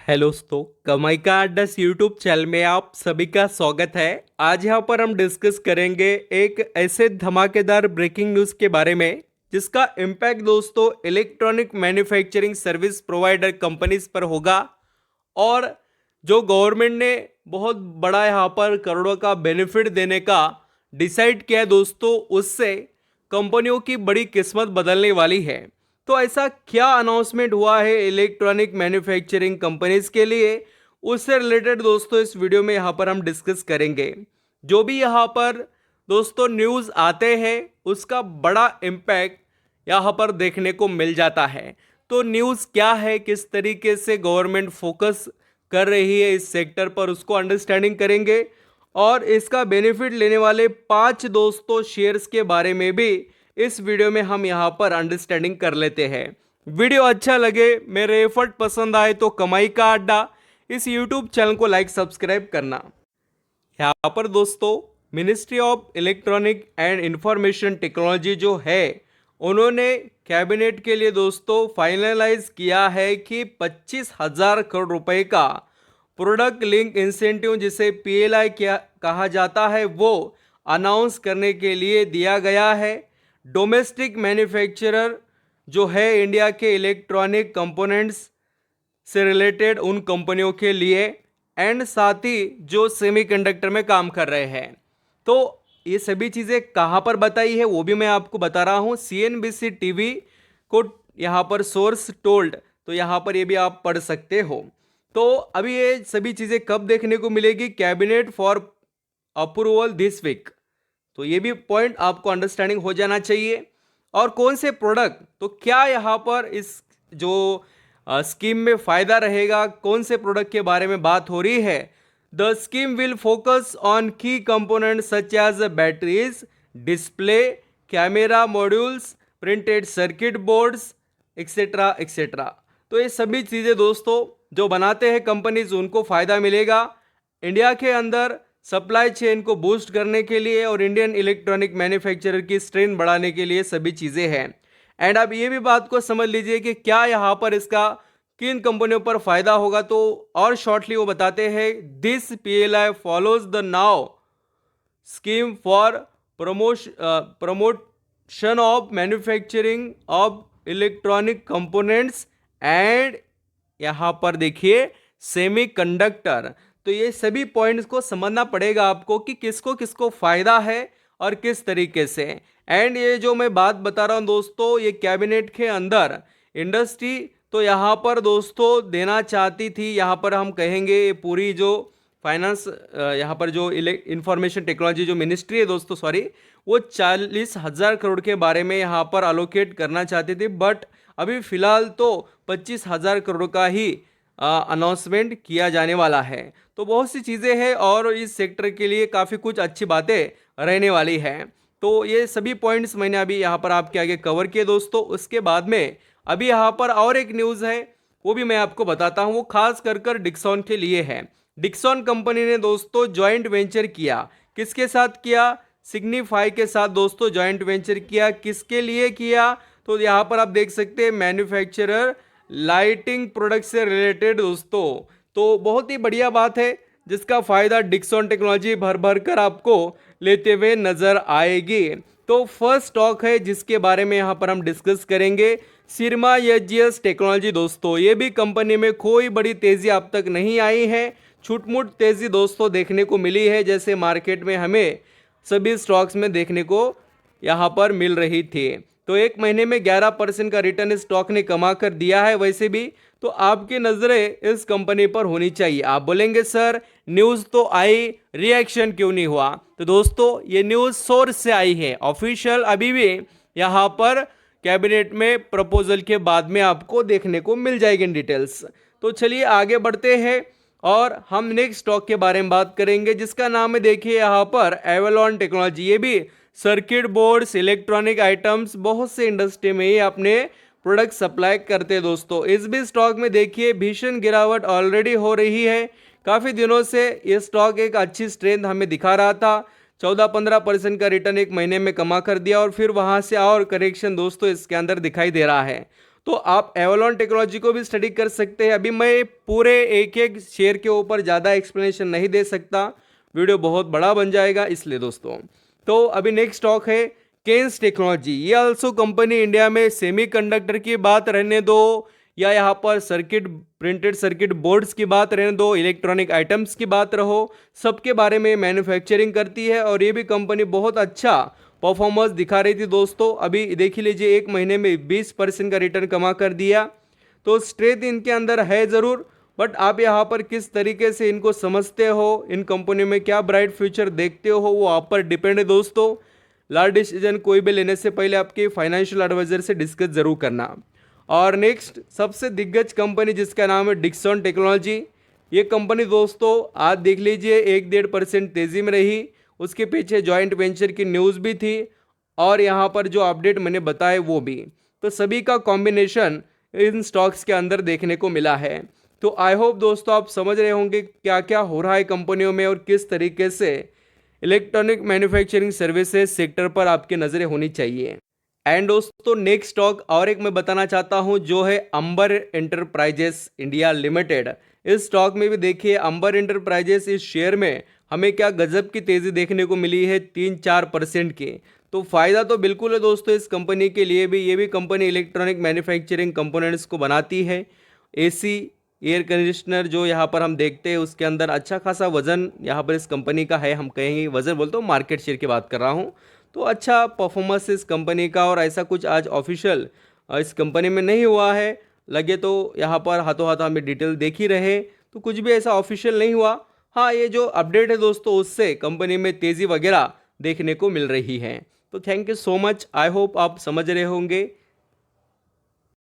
Hello दोस्तों, कमाई का अड्डा यूट्यूब चैनल में आप सभी का स्वागत है। आज यहाँ पर हम डिस्कस करेंगे एक ऐसे धमाकेदार ब्रेकिंग न्यूज़ के बारे में जिसका इम्पैक्ट दोस्तों electronic manufacturing service provider companies पर होगा। और जो गवर्नमेंट ने बहुत बड़ा यहाँ पर करोड़ों का बेनिफिट देने का डिसाइड किया है दोस्तों, उससे कंपनियों की बड़ी किस्मत बदलने वाली है। तो ऐसा क्या अनाउंसमेंट हुआ है इलेक्ट्रॉनिक मैन्युफैक्चरिंग कंपनीज के लिए, उससे रिलेटेड दोस्तों इस वीडियो में यहाँ पर हम डिस्कस करेंगे। जो भी यहाँ पर दोस्तों न्यूज़ आते हैं उसका बड़ा इम्पैक्ट यहाँ पर देखने को मिल जाता है। तो न्यूज़ क्या है, किस तरीके से गवर्नमेंट फोकस कर रही है इस सेक्टर पर, उसको अंडरस्टैंडिंग करेंगे। और इसका बेनिफिट लेने वाले 5 दोस्तों शेयर्स के बारे में भी इस वीडियो में हम यहाँ पर अंडरस्टैंडिंग कर लेते हैं। वीडियो अच्छा लगे, मेरे एफर्ट पसंद आए तो कमाई का अड्डा इस यूट्यूब चैनल को लाइक सब्सक्राइब करना। यहाँ पर दोस्तों ministry of electronic and information technology जो है, उन्होंने कैबिनेट के लिए दोस्तों फाइनलाइज किया है कि 25,000 करोड़ रुपए का प्रोडक्ट लिंक इंसेंटिव जिसे पीएलआई कहा जाता है वो अनाउंस करने के लिए दिया गया है। डोमेस्टिक मैन्युफैक्चरर जो है इंडिया के इलेक्ट्रॉनिक कंपोनेंट्स से रिलेटेड उन कंपनियों के लिए, एंड साथ ही जो सेमीकंडक्टर में काम कर रहे हैं। तो ये सभी चीज़ें कहाँ पर बताई है वो भी मैं आपको बता रहा हूँ। सीएनबीसी टीवी को यहाँ पर सोर्स टोल्ड, तो यहाँ पर ये भी आप पढ़ सकते हो। तो अभी ये सभी चीज़ें कब देखने को मिलेगी, cabinet for approval this week. तो ये भी पॉइंट आपको अंडरस्टैंडिंग हो जाना चाहिए। और कौन से प्रोडक्ट, तो क्या यहाँ पर इस जो स्कीम में फ़ायदा रहेगा, कौन से प्रोडक्ट के बारे में बात हो रही है। The scheme will focus on key component such as batteries, display, camera modules, printed circuit boards etcetera etcetera. तो ये सभी चीज़ें दोस्तों जो बनाते हैं कंपनीज, उनको फ़ायदा मिलेगा। इंडिया के अंदर सप्लाई चेन को बूस्ट करने के लिए और इंडियन इलेक्ट्रॉनिक मैन्युफैक्चरर की स्ट्रेंथ बढ़ाने के लिए सभी चीज़ें हैं। एंड अब ये भी बात को समझ लीजिए कि क्या यहाँ पर इसका किन कंपनियों पर फायदा होगा। तो और शॉर्टली वो बताते हैं, this PLI follows the now scheme for promotion of manufacturing of electronic components and यहाँ पर देखिए सेमी कंडक्टर। तो ये सभी पॉइंट्स को समझना पड़ेगा आपको कि किसको किसको फायदा है और किस तरीके से। एंड ये जो मैं बात बता रहा हूँ दोस्तों, ये कैबिनेट के अंदर इंडस्ट्री तो यहाँ पर दोस्तों देना चाहती थी। यहाँ पर हम कहेंगे पूरी जो फाइनेंस, यहाँ पर जो इंफॉर्मेशन टेक्नोलॉजी जो मिनिस्ट्री है दोस्तों, सॉरी, वो 40,000 करोड़ के बारे में यहाँ पर अलोकेट करना चाहती थी। बट अभी फिलहाल तो 25,000 करोड़ का ही अनाउंसमेंट किया जाने वाला है। तो बहुत सी चीज़ें हैं और इस सेक्टर के लिए काफ़ी कुछ अच्छी बातें रहने वाली हैं। तो ये सभी पॉइंट्स मैंने अभी यहाँ पर आपके आगे कवर किए दोस्तों। उसके बाद में अभी यहाँ पर और एक न्यूज़ है, वो भी मैं आपको बताता हूँ। वो खास कर डिक्सॉन के लिए है। डिक्सॉन कंपनी ने दोस्तों जॉइंट वेंचर किया। किसके साथ किया? सिग्निफाई के साथ दोस्तों जॉइंट वेंचर किया। किसके लिए किया? तो यहाँ पर आप देख सकते हैं मैन्युफैक्चरर लाइटिंग प्रोडक्ट से रिलेटेड दोस्तों। तो बहुत ही बढ़िया बात है जिसका फ़ायदा डिक्सॉन टेक्नोलॉजी भर भर कर आपको लेते हुए नज़र आएगी। तो फर्स्ट स्टॉक है जिसके बारे में यहाँ पर हम डिस्कस करेंगे, सिरमा एजीएस टेक्नोलॉजी दोस्तों। ये भी कंपनी में कोई बड़ी तेज़ी अब तक नहीं आई है, छुटमुट तेज़ी दोस्तों देखने को मिली है, जैसे मार्केट में हमें सभी स्टॉक्स में देखने को यहाँ पर मिल रही थी। तो एक महीने में 11% का रिटर्न स्टॉक ने कमा कर दिया है। वैसे भी तो आपकी नज़रें इस कंपनी पर होनी चाहिए। आप बोलेंगे सर न्यूज़ तो आई, रिएक्शन क्यों नहीं हुआ? तो दोस्तों ये न्यूज़ सोर्स से आई है, ऑफिशियल अभी भी यहाँ पर कैबिनेट में प्रपोजल के बाद में आपको देखने को मिल जाएगी डिटेल्स। तो चलिए आगे बढ़ते हैं और हम नेक्स्ट स्टॉक के बारे में बात करेंगे जिसका नाम है देखिए यहाँ पर एवलॉन टेक्नोलॉजी। ये भी सर्किट बोर्ड्स, इलेक्ट्रॉनिक आइटम्स, बहुत से इंडस्ट्री में ही अपने प्रोडक्ट सप्लाई करते हैं दोस्तों। इस भी स्टॉक में देखिए भीषण गिरावट ऑलरेडी हो रही है। काफ़ी दिनों से ये स्टॉक एक अच्छी स्ट्रेंथ हमें दिखा रहा था। 14-15% का रिटर्न एक महीने में कमा कर दिया और फिर वहाँ से और करेक्शन दोस्तों इसके अंदर दिखाई दे रहा है। तो आप एवलॉन टेक्नोलॉजी को भी स्टडी कर सकते हैं। अभी मैं पूरे एक एक शेयर के ऊपर ज़्यादा एक्सप्लेनेशन नहीं दे सकता, वीडियो बहुत बड़ा बन जाएगा इसलिए दोस्तों। तो अभी नेक्स्ट स्टॉक है केन्स टेक्नोलॉजी। ये आल्सो कंपनी इंडिया में सेमीकंडक्टर की बात रहने दो या यहाँ पर सर्किट प्रिंटेड सर्किट बोर्ड्स की बात रहने दो, इलेक्ट्रॉनिक आइटम्स की बात रहो, सबके बारे में मैन्युफैक्चरिंग करती है और ये भी कंपनी बहुत अच्छा परफॉर्मेंस दिखा रही थी दोस्तों। अभी देख लीजिए एक महीने में 20% का रिटर्न कमा कर दिया। तो स्ट्रेंथ इनके अंदर है ज़रूर, बट आप यहाँ पर किस तरीके से इनको समझते हो, इन कंपनी में क्या ब्राइट फ्यूचर देखते हो, वो आप पर डिपेंड है दोस्तों। लार्ज डिसीजन कोई भी लेने से पहले आपके फाइनेंशियल एडवाइजर से डिस्कस जरूर करना। और नेक्स्ट सबसे दिग्गज कंपनी जिसका नाम है डिक्सन टेक्नोलॉजी। ये कंपनी दोस्तों आज देख लीजिए 1-1.5% तेज़ी में रही, उसके पीछे जॉइंट वेंचर की न्यूज़ भी थी और यहाँ पर जो अपडेट मैंने बताए वो भी। तो सभी का कॉम्बिनेशन इन स्टॉक्स के अंदर देखने को मिला है। तो आई होप दोस्तों आप समझ रहे होंगे क्या क्या हो रहा है कंपनियों में और किस तरीके से इलेक्ट्रॉनिक मैन्युफैक्चरिंग सर्विसेज सेक्टर पर आपकी नज़रें होनी चाहिए। एंड दोस्तों नेक्स्ट स्टॉक और एक मैं बताना चाहता हूं जो है अंबर एंटरप्राइजेस इंडिया लिमिटेड। इस स्टॉक में भी देखिए अंबर एंटरप्राइजेस इस शेयर में हमें क्या गजब की तेज़ी देखने को मिली है 3-4% की। तो फ़ायदा तो बिल्कुल है दोस्तों इस कंपनी के लिए भी। ये भी कंपनी इलेक्ट्रॉनिक मैन्युफैक्चरिंग कंपोनेंट्स को बनाती है। एसी एयर कंडीशनर जो यहाँ पर हम देखते हैं उसके अंदर अच्छा खासा वजन यहाँ पर इस कंपनी का है। हम कहेंगे वजन बोलते हो, मार्केट शेयर की बात कर रहा हूँ। तो अच्छा परफॉर्मेंस इस कंपनी का, और ऐसा कुछ आज ऑफिशियल इस कंपनी में नहीं हुआ है। लगे तो यहाँ पर हाथों हाथ हमें डिटेल देख ही रहे, तो कुछ भी ऐसा ऑफिशियल नहीं हुआ। हाँ, ये जो अपडेट है दोस्तों उससे कंपनी में तेज़ी वगैरह देखने को मिल रही है। तो thank you so much, I hope आप समझ रहे होंगे